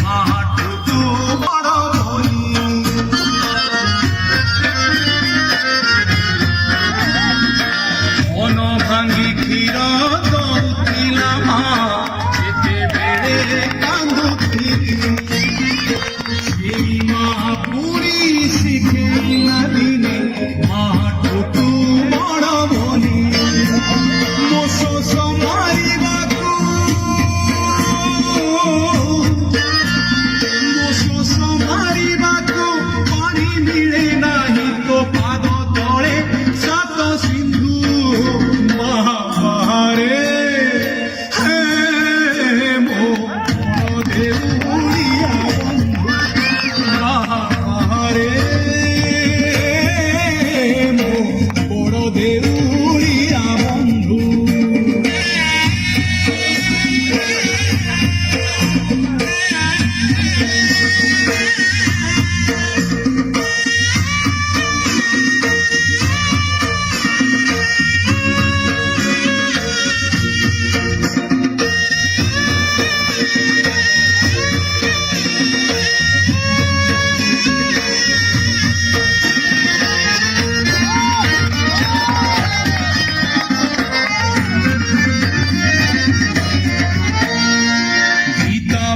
মাহাঠু তু বড় ধনী। মন ভাঙ্গি ক্ষীর দৌথিলা মা যেতেବେଳେ কান্দুଥିଲି। সেই মা পুରୀ শিখেইলা দিনে মাহাঠୁ ତୁ ବଡ଼ ବୋଲି। ମୋ ଶୋଷ ମାରିବାକୁ ପାଣି ମିଳେ ନାହିଁ ତୋ ପାଦ ତଳେ ସାତ ସିନ୍ଧୁ ମହାବାହାରେ। ହେ ମୋ ବଡ଼ ଦେଉଳିଆ ବନ୍ଧୁ ମହାବାହାରେ। ମୋ ବଡ଼ ଦେଉଳିଆ ବନ୍ଧୁ।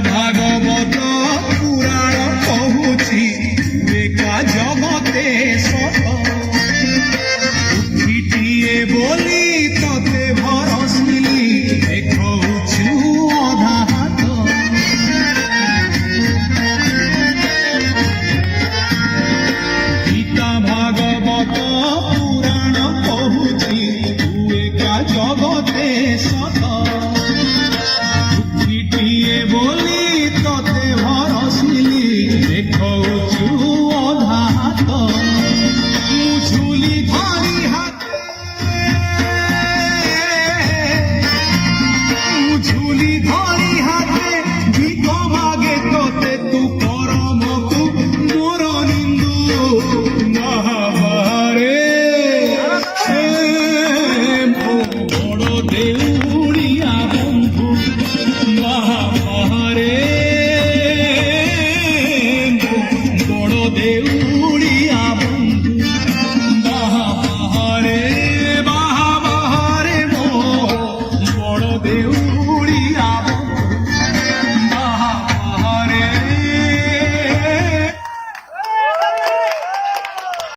ভাগবত পুরাণ কহুছি একা জগতে সত। উঠিটিয়ে বলি ততে ভরসিলি দেখৌছু অধা হাত। গীতা ভাগবত পুরাণ কহুছি একা জগতে সত। উঠিটিয়ে বলি ততে